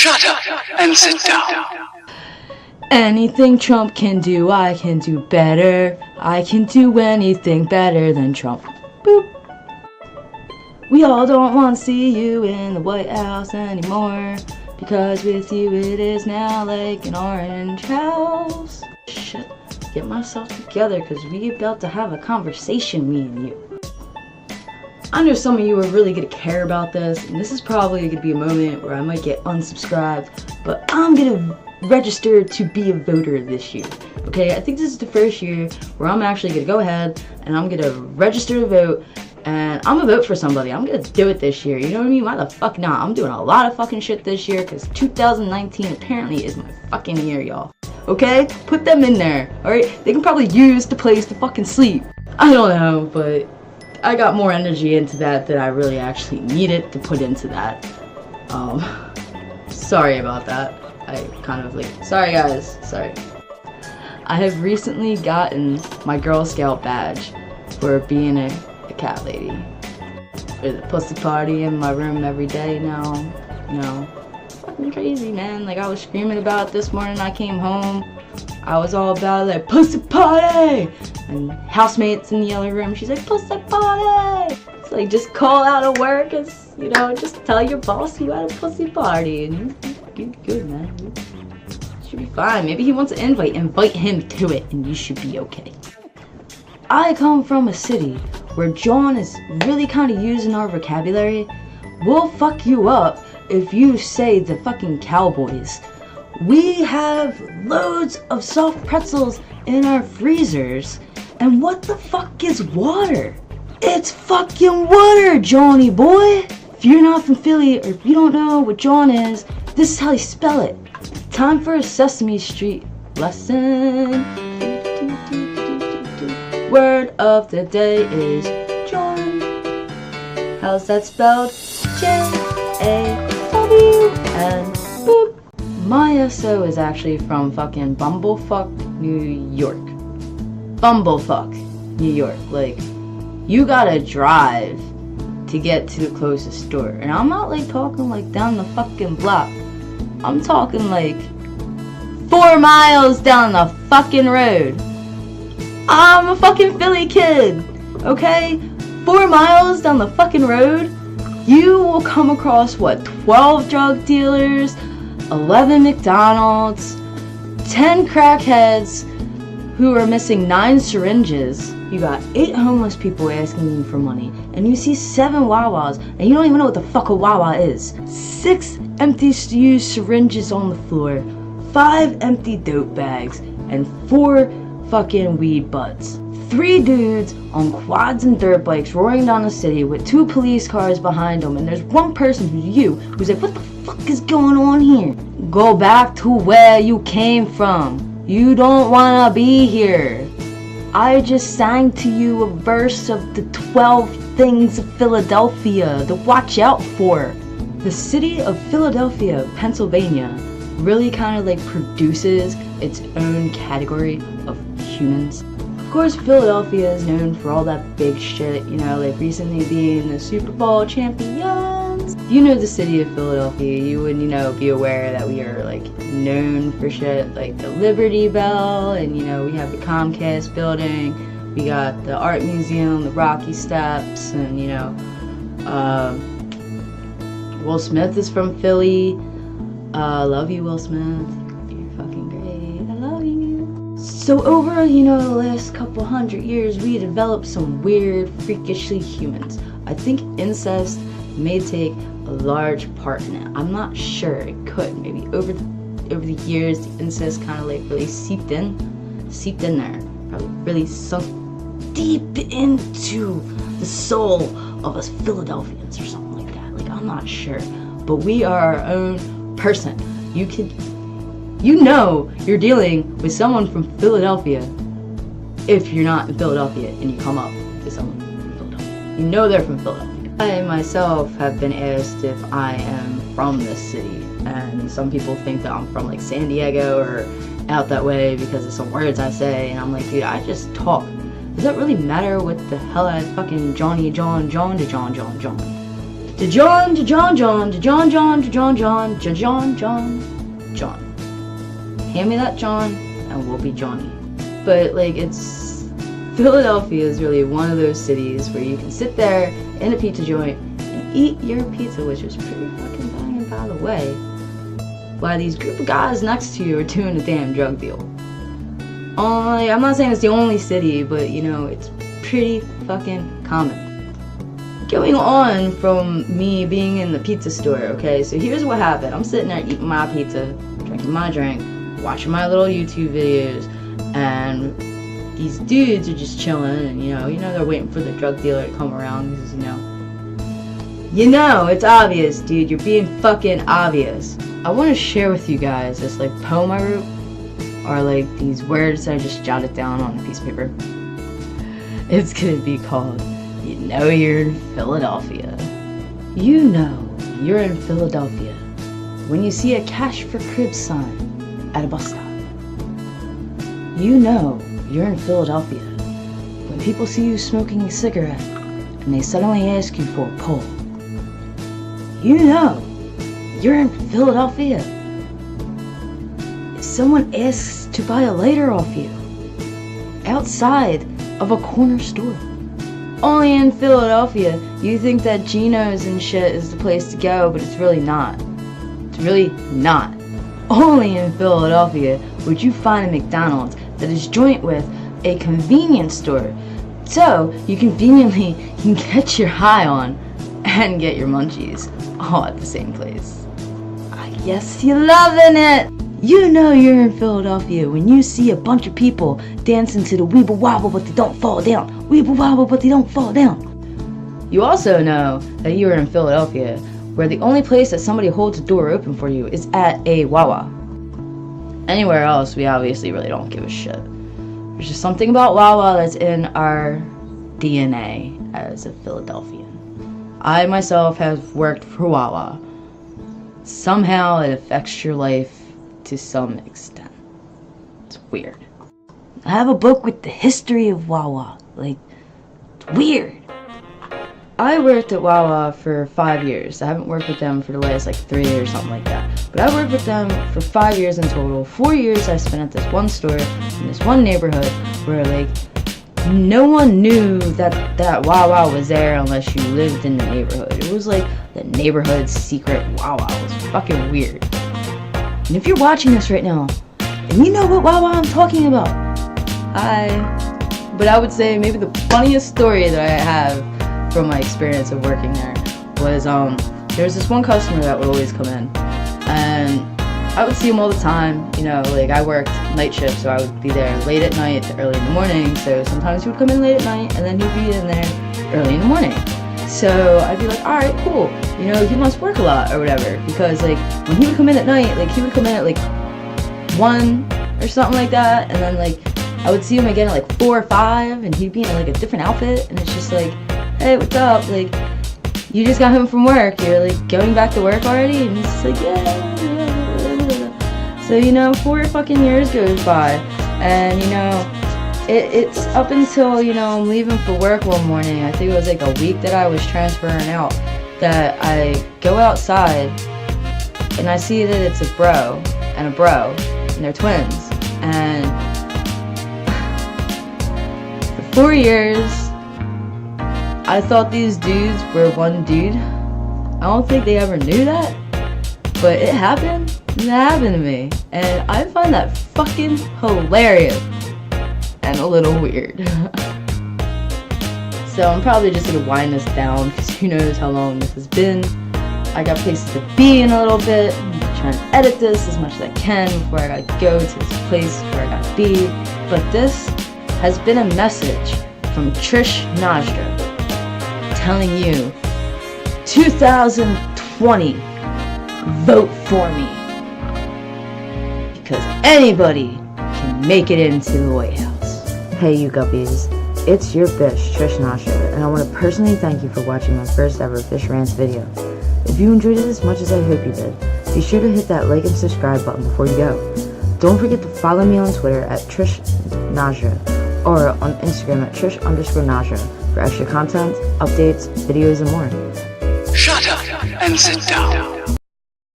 Shut up and sit down. Anything Trump can do, I can do better. I can do anything better than Trump. Boop. We all don't want to see you in the White House anymore, because with you it is now like an orange house. Shit, get myself together, because we about to have a conversation, me and you. I know some of you are really gonna care about this, and this is probably gonna be a moment where I might get unsubscribed, but I'm gonna register to be a voter this year. Okay, I think this is the first year where I'm actually gonna go ahead and I'm gonna register to vote, and I'm gonna vote for somebody. I'm gonna do it this year, you know what I mean? Why the fuck not? I'm doing a lot of fucking shit this year, because 2019 apparently is my fucking year, y'all. Okay? Put them in there, alright? They can probably use the place to fucking sleep. I don't know, but I got more energy into that than I really actually needed to put into that. Sorry about that. I kind of sorry guys, sorry. I have recently gotten my Girl Scout badge for being a cat lady. There's a pussy party in my room every day now. No. Fucking crazy, man. Like, I was screaming about it this morning. I came home. I was all about like, pussy party! And housemates in the other room, she's like, pussy party! It's like, just call out of work, you know, just tell your boss you had a pussy party, and you're good, man. You should be fine. Maybe he wants an invite him to it, and you should be okay. I come from a city where John is really kind of using our vocabulary. We'll fuck you up if you say the fucking Cowboys. We have loads of soft pretzels in our freezers, and what the fuck is water? It's fucking water, Johnny boy! If you're not from Philly, or if you don't know what John is, this is how you spell it. Time for a Sesame Street lesson. Word of the day is John. How's that spelled? J-A-W-N. Boop. My SO is actually from fucking Bumblefuck, New York. Bumblefuck, New York. Like, you gotta drive to get to the closest store. And I'm not like talking like down the fucking block. I'm talking like 4 miles down the fucking road. I'm a fucking Philly kid, okay? 4 miles down the fucking road, you will come across, what, 12 drug dealers, 11 McDonald's, 10 crackheads who are missing 9 syringes. You got 8 homeless people asking you for money, and you see 7 Wawas, and you don't even know what the fuck a Wawa is. 6 empty used syringes on the floor, 5 empty dope bags, and 4 fucking weed butts. 3 dudes on quads and dirt bikes roaring down the city with 2 police cars behind them, and there's one person who's like, what the fuck is going on here? Go back to where you came from. You don't wanna be here. I just sang to you a verse of the 12 things of Philadelphia to watch out for. The city of Philadelphia, Pennsylvania, really kind of like produces its own category of humans. Of course, Philadelphia is known for all that big shit, you know, like recently being the Super Bowl champions. If you know the city of Philadelphia, you would, you know, be aware that we are like known for shit like the Liberty Bell, and you know, we have the Comcast building, we got the Art Museum, the Rocky Steps, and you know, Will Smith is from Philly. Love you, Will Smith. You're fucking great. I love you. So over, you know, the last couple 100 years, we developed some weird, freakishly humans. I think incest may take a large part in it. I'm not sure. It could. Maybe over the years, the incest kind of like really seeped in there. Probably really sunk deep into the soul of us Philadelphians or something like that. Like, I'm not sure. But we are our own person. You know you're dealing with someone from Philadelphia if you're not in Philadelphia and you come up to someone from Philadelphia. You know they're from Philadelphia. I myself have been asked if I am from this city, and some people think that I'm from like San Diego or out that way because of some words I say, and I'm like, dude, I just talk. Does that really matter what the hell I fucking Johnny John to John? John, hand me that John and we'll be Johnny. But like, it's Philadelphia is really one of those cities where you can sit there in a pizza joint and eat your pizza, which is pretty fucking banging, by the way, while these group of guys next to you are doing a damn drug deal. I'm not saying it's the only city, but you know, it's pretty fucking common. Going on from me being in the pizza store, okay, so here's what happened. I'm sitting there eating my pizza, drinking my drink, watching my little YouTube videos, and these dudes are just chilling, and you know they're waiting for the drug dealer to come around, because you know it's obvious, dude, you're being fucking obvious. I want to share with you guys this like poem I wrote, or like these words that I just jotted down on a piece of paper. It's gonna be called You Know You're in Philadelphia. You know you're in Philadelphia when you see a cash for cribs sign at a bus stop. You know you're in Philadelphia when people see you smoking a cigarette and they suddenly ask you for a pull. You know you're in Philadelphia if someone asks to buy a lighter off you outside of a corner store. Only in Philadelphia you think that Geno's and shit is the place to go, but it's really not. It's really not. Only in Philadelphia would you find a McDonald's that is joint with a convenience store, so you conveniently can get your high on and get your munchies all at the same place. I guess you're loving it. You know you're in Philadelphia when you see a bunch of people dancing to the weeble wobble but they don't fall down. Weeble wobble but they don't fall down. You also know that you are in Philadelphia where the only place that somebody holds a door open for you is at a Wawa. Anywhere else, we obviously really don't give a shit. There's just something about Wawa that's in our DNA as a Philadelphian. I myself have worked for Wawa. Somehow it affects your life to some extent. It's weird. I have a book with the history of Wawa. Like, it's weird. I worked at Wawa for 5 years. I haven't worked with them for the last like 3 or something like that. But I worked with them for 5 years in total. 4 years I spent at this one store in this one neighborhood where like no one knew that Wawa was there unless you lived in the neighborhood. It was like the neighborhood secret Wawa. It was fucking weird. And if you're watching this right now, and you know what Wawa I'm talking about, but I would say maybe the funniest story that I have from my experience of working there was there was this one customer that would always come in, and I would see him all the time. You know, like I worked night shift, so I would be there late at night to early in the morning. So sometimes he would come in late at night, and then he'd be in there early in the morning. So I'd be like, all right, cool. You know, he must work a lot or whatever, because like when he would come in at night, like he would come in at like 1 or something like that, and then like I would see him again at like 4 or 5, and he'd be in like a different outfit, and it's just like, hey, what's up? Like, you just got home from work, you're like going back to work already? And he's just like, yeah. So, you know, 4 fucking years goes by, and you know, it's up until, you know, I'm leaving for work one morning. I think it was like a week that I was transferring out, that I go outside and I see that it's a bro, and they're twins. And for 4 years, I thought these dudes were one dude. I don't think they ever knew that, but it happened. It happened to me, and I find that fucking hilarious and a little weird. So I'm probably just gonna wind this down because who knows how long this has been. I got places to be in a little bit. I'm trying to edit this as much as I can before I gotta go to this place where I gotta be. But this has been a message from Trish Najra telling you, 2020, vote for me. Because anybody can make it into the White House. Hey you guppies, it's your bitch, Trish Najra, and I want to personally thank you for watching my first ever PhishRant video. If you enjoyed it as much as I hope you did, be sure to hit that like and subscribe button before you go. Don't forget to follow me on Twitter at Trish Najra, or on Instagram at Trish_Najra for extra content, updates, videos, and more. Shut up! and sit down.